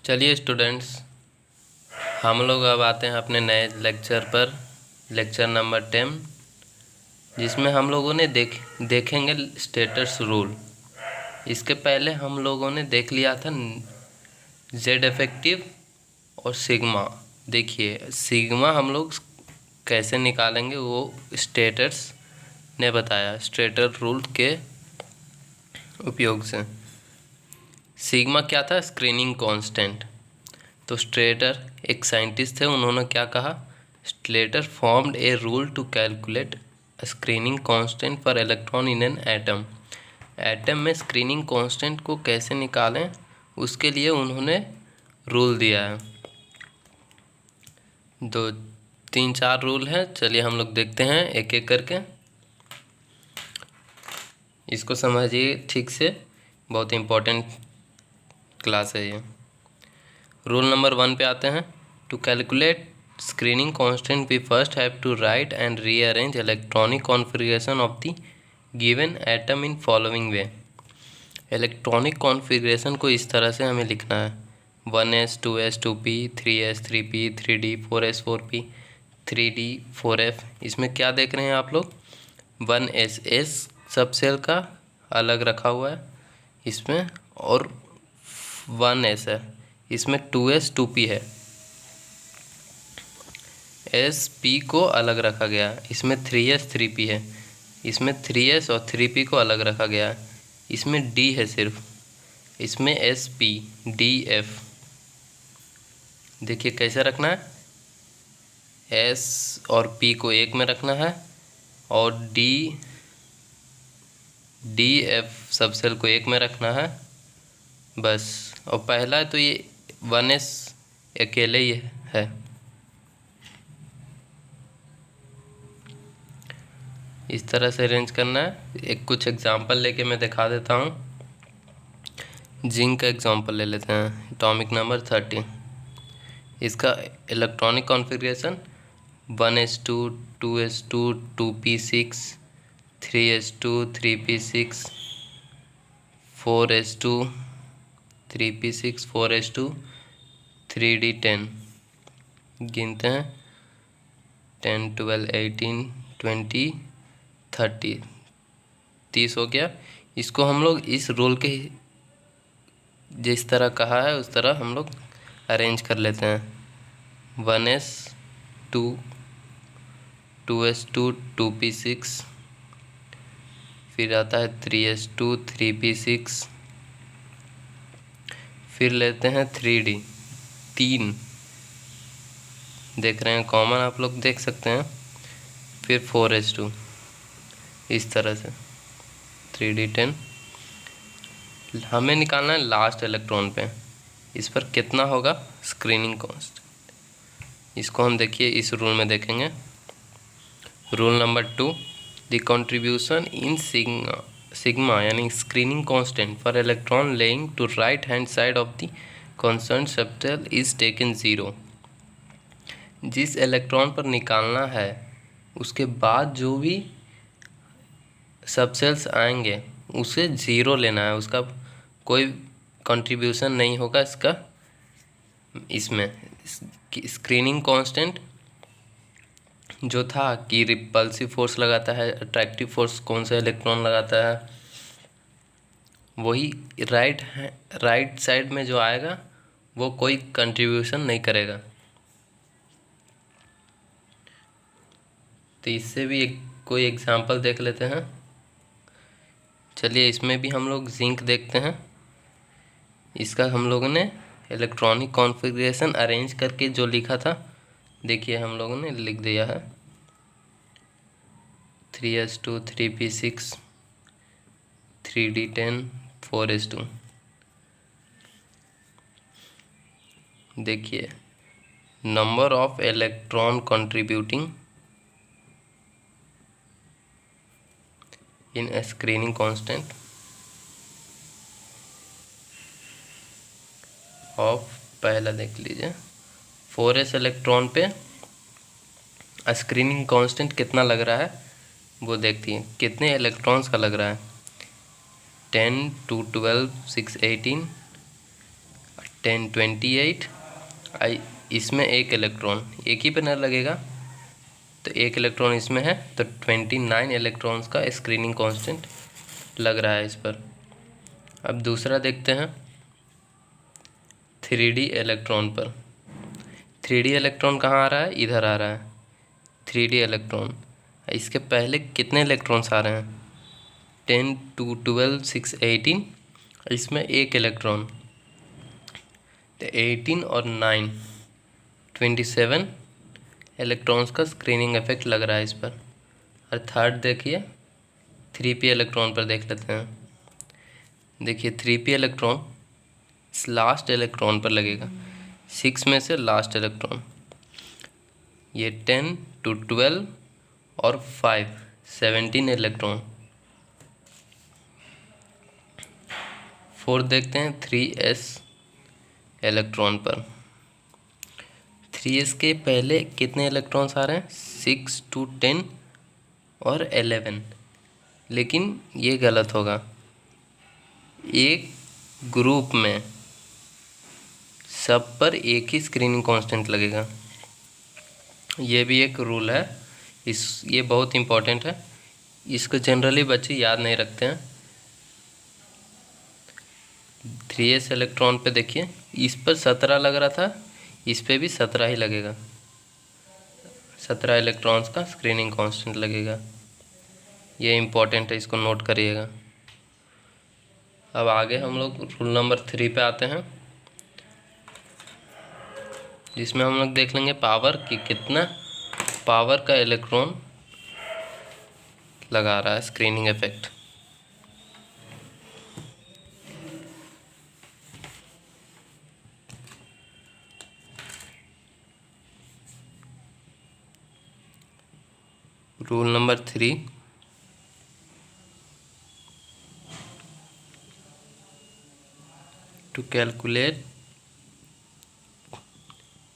चलिए स्टूडेंट्स, हम लोग अब आते हैं अपने नए लेक्चर पर, लेक्चर नंबर 10, जिसमें हम लोगों ने देखेंगे स्टेटस रूल। इसके पहले हम लोगों ने देख लिया था जेड इफेक्टिव और सिग्मा। देखिए सिग्मा हम लोग कैसे निकालेंगे वो स्टेटस ने बताया स्टेटर रूल के उपयोग से। सिग्मा क्या था? Screening constant. तो स्ट्रेटर एक साइंटिस्ट थे, उन्होंने क्या कहा? Slater formed a rule to calculate screening constant for electron in an atom. Atom में स्क्रीनिंग कांस्टेंट को कैसे निकालें, उसके लिए उन्होंने रूल दिया है। दो तीन चार रूल हैं, चलिए हम लोग देखते हैं एक एक करके। इसको समझिए ठीक से, बहुत इम्पोर्टेंट क्लास है ये। रूल नंबर 1 पे आते हैं। To calculate screening constant we first have to write and rearrange electronic configuration of the given atom in following way. Electronic configuration को इस तरह से हमें लिखना है: 1s 2s 2p 3s 3p 3d 4s 4p 3d 4f। इसमें क्या देख रहे हैं आप लोग? 1s सब सेल का अलग रखा हुआ है इसमें, और 1s है इसमें, 2s 2p है, sp को अलग रखा गया, इसमें 3s 3p है, इसमें 3s और 3p को अलग रखा गया, इसमें d है सिर्फ, इसमें sp df। देखिए कैसे रखना है, s और p को एक में रखना है और df सब सेल को एक में रखना है बस। और पहला तो ये 1s अकेले ही है। इस तरह से अरेंज करना है। एक कुछ एग्जांपल लेके मैं दिखा देता हूँ। जिंक का एग्जांपल ले लेते हैं, एटॉमिक नंबर 30। इसका electronic configuration 1s2 2s2 2p6 3s2 3p6 4s2 3p6 4s2 3d10। गिनते हैं 10 12 18 20 30 30 हो गया। इसको हम लोग इस रूल के जिस तरह कहा है उस तरह हम लोग अरेंज कर लेते हैं। 1s 2 2s2 2p6, फिर आता है 3s2 3p6, फिर लेते हैं 3d 3, देख रहे हैं कॉमन आप लोग देख सकते हैं, फिर 4s2। इस तरह से 3d10 हमें निकालना है लास्ट इलेक्ट्रॉन पे। इस पर कितना होगा स्क्रीनिंग कांस्टेंट, इसको हम देखिए इस रूल में देखेंगे। Rule number 2, the contribution in sigma यानी screening constant for electron lying to right hand side of the concern subshell is taken 0। जिस इलेक्ट्रॉन पर निकालना है उसके बाद जो भी सबसेल्स आएंगे उसे 0 लेना है, उसका कोई कंट्रीब्यूशन नहीं होगा इसका। इसमें स्क्रीनिंग कांस्टेंट जो था कि रिपल्सिव फोर्स लगाता है, अट्रैक्टिव फोर्स कौन सा इलेक्ट्रॉन लगाता है, वही राइट साइड में जो आएगा वो कोई कंट्रीब्यूशन नहीं करेगा। तो इससे भी कोई एग्जांपल देख लेते हैं। चलिए इसमें भी हम लोग जिंक देखते हैं। इसका हम लोगों ने इलेक्ट्रॉनिक कॉन्फ़िगरेशन अरेंज करके जो लिखा था, देखिए हम लोगों ने लिख दिया है 3s2 3p6 3d10 4s2। देखिए number of electron contributing in screening constant of, पहला देख लीजिए 4s इलेक्ट्रॉन पे स्क्रीनिंग कांस्टेंट कितना लग रहा है वो देखती हैं, कितने इलेक्ट्रॉन्स का लग रहा है। 10 2 12 6 18 1028, इसमें एक इलेक्ट्रॉन, एक ही पे न लगेगा, तो एक इलेक्ट्रॉन इसमें है, तो 29 इलेक्ट्रॉन्स का स्क्रीनिंग कांस्टेंट लग रहा है इस पर। अब दूसरा देखते हैं 3D इलेक्ट्रॉन पर। 3D इलेक्ट्रॉन कहाँ आ रहा है? इधर आ रहा है 3D इलेक्ट्रॉन। इसके पहले कितने इलेक्ट्रॉन्स आ रहे हैं? 10 2 12 6 18, इसमें एक इलेक्ट्रॉन, तो 18 और 9 27 इलेक्ट्रॉन्स का स्क्रीनिंग इफेक्ट लग रहा है इस पर। और थर्ड देखिए 3p इलेक्ट्रॉन पर देख लेते हैं। देखिए 3p इलेक्ट्रॉन इस लास्ट इलेक्ट्रॉन पर लगेगा, 6 में से लास्ट इलेक्ट्रॉन, ये 10 2 12 और 5 17 इलेक्ट्रॉन। फोर्थ देखते हैं 3s इलेक्ट्रॉन पर। 3s के पहले कितने इलेक्ट्रॉन्स आ रहे हैं? 6 2 10 और 11, लेकिन ये गलत होगा। एक ग्रुप में सब पर एक ही स्क्रीनिंग कांस्टेंट लगेगा, ये भी एक रूल है। ये बहुत इम्पोर्टेंट है, इसको जनरली बच्चे याद नहीं रखते हैं। 3s इलेक्ट्रॉन पे देखिए, इस पर 17 लग रहा था, इस पे भी 17 ही लगेगा, 17 इलेक्ट्रॉन्स का स्क्रीनिंग कांस्टेंट लगेगा। ये इम्पोर्टेंट है, इसको नोट करिएगा। अब आगे हम लोग रूल नंबर 3 पे आते हैं, जिसमें हम लोग देख लेंगे पावर कि कितना पावर का इलेक्ट्रॉन लगा रहा है screening effect. Rule number 3, to calculate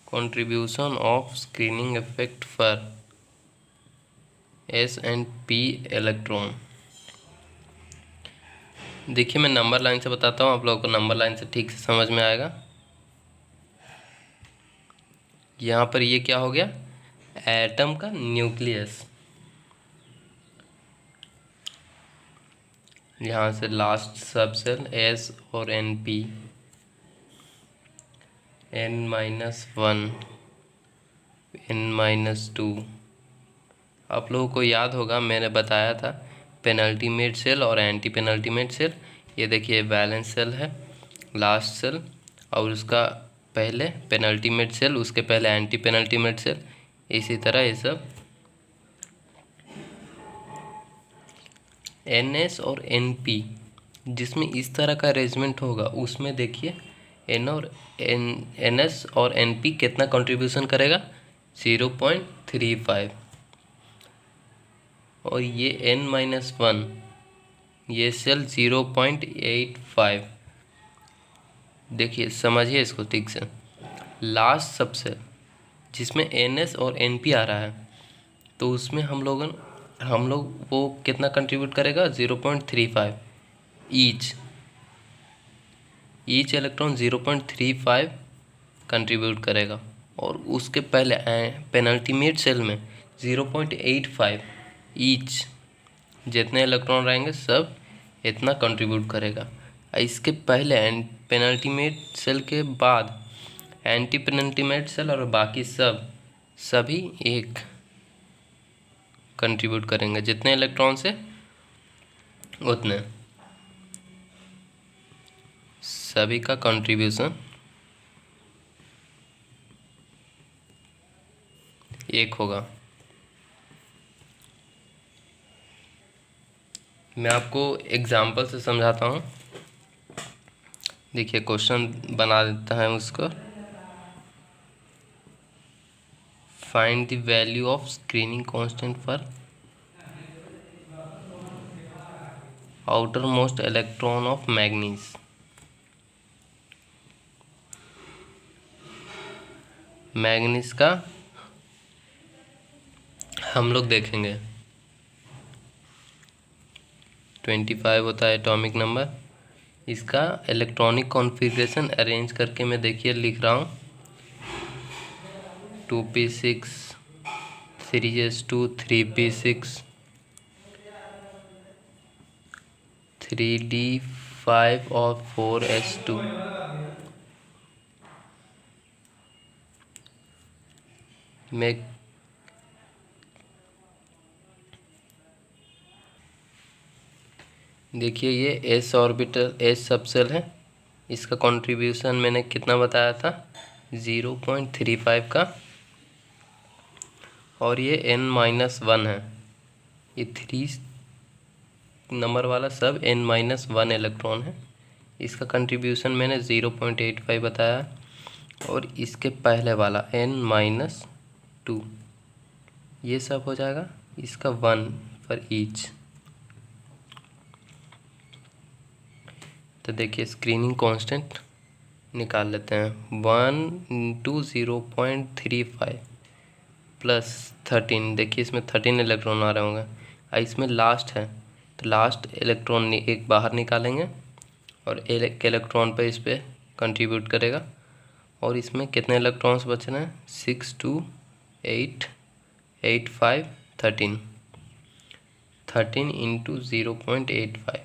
contribution of screening effect for S and P electron. देखिए मैं नंबर लाइन से बताता हूँ, आप लोगों को नंबर लाइन से ठीक से समझ में आएगा। यहाँ पर ये क्या हो गया? एटम का न्यूक्लियस, यहाँ से लास्ट सब सेल S और NP, N-1 N-2। आप लोगों को याद होगा मैंने बताया था पेनल्टीमेट सेल और एंटी पेनल्टीमेट सेल। ये देखिए बैलेंस सेल है, लास्ट सेल, और उसका पहले पेनल्टीमेट सेल, उसके पहले एंटी पेनल्टीमेट सेल, इसी तरह ये सब। NS और NP जिसमें इस तरह का अरेंजमेंट होगा, उसमें देखिए NS और NP कितना कंट्रीब्यूशन करेगा? 0.35, और ये N-1 ये सेल 0.85। देखिए समझिए इसको ठीक से, लास्ट सबसे जिसमें NS और NP आ रहा है, तो उसमें हम लोग वो कितना कंट्रीब्यूट करेगा? 0.35 ईच इलेक्ट्रॉन 0.35 कंट्रीब्यूट करेगा, और उसके पहले पेनल्टीमेट सेल में 0.85 ईच, जितने इलेक्ट्रॉन रहेंगे सब इतना कंट्रीब्यूट करेगा। इसके पहले पेनल्टीमेट सेल के बाद एंटी पेनल्टीमेट सेल और बाकी सभी एक कंट्रीब्यूट करेंगे, जितने इलेक्ट्रॉन से उतने, सभी का कंट्रीब्यूशन एक होगा। मैं आपको एग्जाम्पल से समझाता हूँ। देखिए क्वेश्चन बना देता है उसको। Find the value of screening constant for outer most electron of manganese. Manganese का हम लोग देखेंगे 25 होता है एटॉमिक नंबर, इसका इलेक्ट्रॉनिक कॉन्फ़िगरेशन अरेंज करके मैं देखिए लिख रहा हूँ 2p6 3s2 3p6 3d5 और 4s2। मैं देखिए ये एस ऑर्बिटल एस सबसेल है। इसका कंट्रीब्यूशन मैंने कितना बताया था 0.35 का, और ये n-1 है। ये 3 नंबर वाला सब n-1 इलेक्ट्रॉन है। इसका कंट्रीब्यूशन मैंने 0.85 बताया, और इसके पहले वाला n-2 ये सब हो जाएगा इसका 1 फॉर ईच। तो देखिए स्क्रीनिंग कांस्टेंट निकाल लेते हैं 1 इंटू 0.35 प्लस 13। देखिए इसमें 13 इलेक्ट्रॉन आ रहे होंगे, इसमें लास्ट है तो लास्ट इलेक्ट्रॉन एक बाहर निकालेंगे और एक इलेक्ट्रॉन पे इस पर कंट्रीब्यूट करेगा। और इसमें कितने इलेक्ट्रॉन्स बच रहे हैं 6 2 8 8 5 13 इंटू 0.85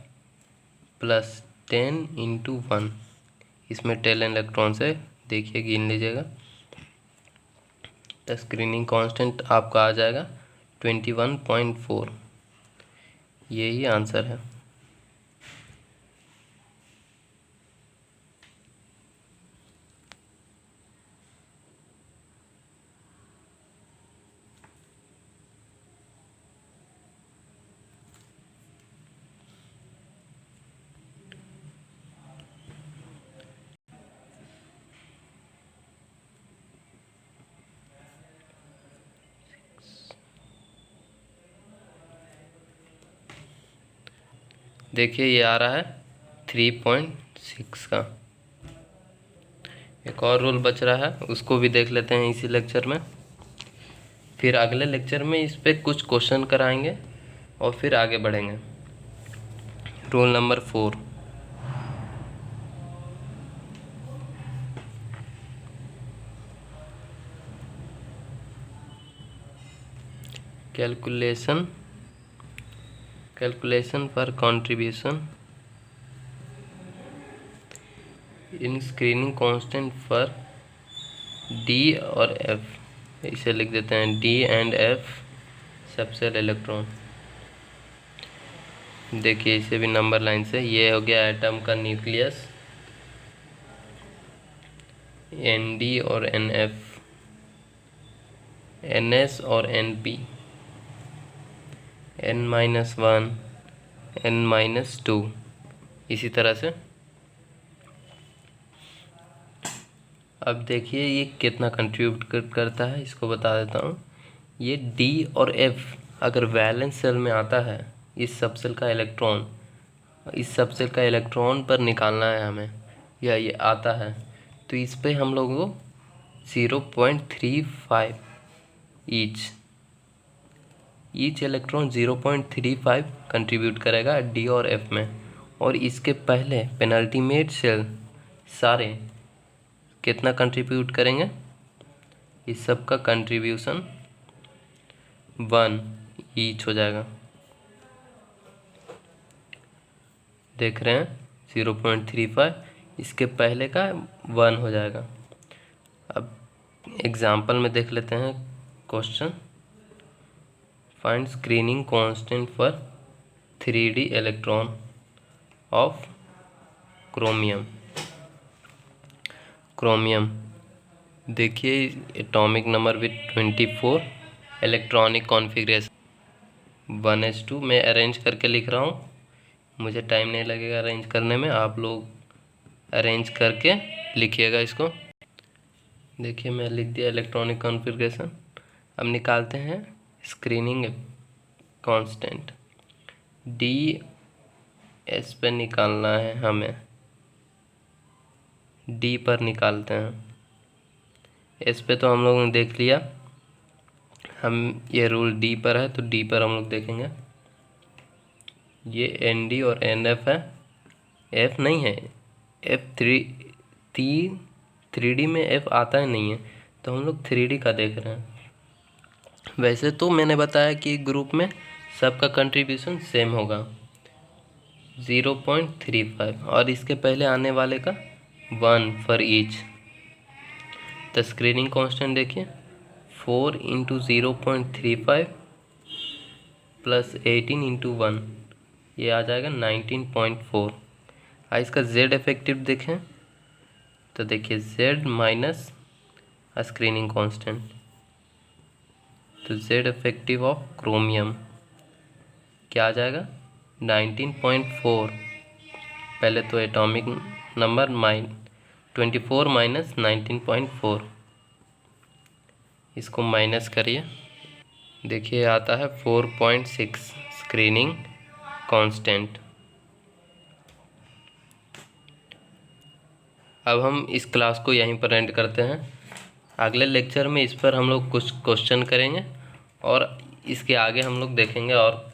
प्लस 10 इंटू 1, इसमें 10 इलेक्ट्रॉन से देखिए गिन लीजिएगा। तो स्क्रीनिंग कांस्टेंट आपका आ जाएगा 21.4। यही आंसर है। देखिए ये आ रहा है 3.6 का। एक और रूल बच रहा है, उसको भी देख लेते हैं इसी लेक्चर में। फिर अगले लेक्चर में इस पे कुछ क्वेश्चन कराएंगे और फिर आगे बढ़ेंगे। Rule number 4, calculation for contribution in screening constant for D और एफ। इसे लिख देते हैं D and F subshell electron. देखिए इसे भी नंबर लाइन से, ये हो गया एटम का न्यूक्लियस एन डी और एन एफ, एन एस और एन पी, n-1 n-2, इसी तरह से। अब देखिए ये कितना कंट्रीब्यूट करता है, इसको बता देता हूँ। ये डी और एफ अगर वैलेंस सेल में आता है, इस सबसेल का इलेक्ट्रॉन पर निकालना है हमें, या ये आता है, तो इस पे हम लोग को 0.35 ईच इलेक्ट्रॉन 0.35 कंट्रीब्यूट करेगा डी और एफ में। और इसके पहले पेनल्टीमेट सेल सारे कितना कंट्रीब्यूट करेंगे, इस सब का कंट्रीब्यूशन 1 ईच हो जाएगा। देख रहे हैं 0.35, इसके पहले का 1 हो जाएगा। अब एग्जाम्पल में देख लेते हैं question. Find screening constant for 3d electron of chromium. देखिए atomic number with 24, electronic configuration 1s2। मैं अरेंज करके लिख रहा हूँ, मुझे टाइम नहीं लगेगा अरेंज करने में, आप लोग अरेंज करके लिखिएगा इसको। देखिए मैं लिख दिया इलेक्ट्रॉनिक कॉन्फ़िगरेशन। अब निकालते हैं स्क्रीनिंग कांस्टेंट। डी एस पे निकालना है हमें, डी पर निकालते हैं। एस पे तो हम लोगों ने देख लिया, हम ये रूल डी पर है तो डी पर हम लोग देखेंगे। ये एन डी और एन एफ है, एफ नहीं है, एफ थ्री डी में एफ आता ही नहीं है, तो हम लोग 3D का देख रहे हैं। वैसे तो मैंने बताया कि ग्रुप में सबका कंट्रीब्यूशन सेम होगा 0.35, और इसके पहले आने वाले का 1 फॉर ईच। तो स्क्रीनिंग कांस्टेंट देखिए 4 इंटू 0.35 प्लस 18 इंटू 1, ये आ जाएगा 19.4। इसका जेड इफेक्टिव देखें तो देखिए जेड माइनस स्क्रीनिंग कांस्टेंट, तो जेड इफेक्टिव ऑफ क्रोमियम क्या आ जाएगा 19.4। पहले तो एटॉमिक नंबर 24 माइनस 19.4, इसको माइनस करिए, देखिए आता है 4.6 स्क्रीनिंग कांस्टेंट। अब हम इस क्लास को यहीं पर एंड करते हैं। अगले लेक्चर में इस पर हम लोग कुछ क्वेश्चन करेंगे और इसके आगे हम लोग देखेंगे और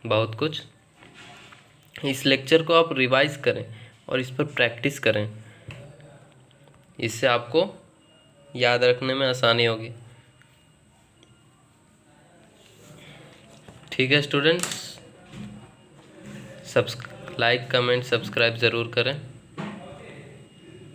बहुत कुछ। इस लेक्चर को आप रिवाइज करें और इस पर प्रैक्टिस करें, इससे आपको याद रखने में आसानी होगी। ठीक है स्टूडेंट्स, लाइक कमेंट सब्सक्राइब ज़रूर करें।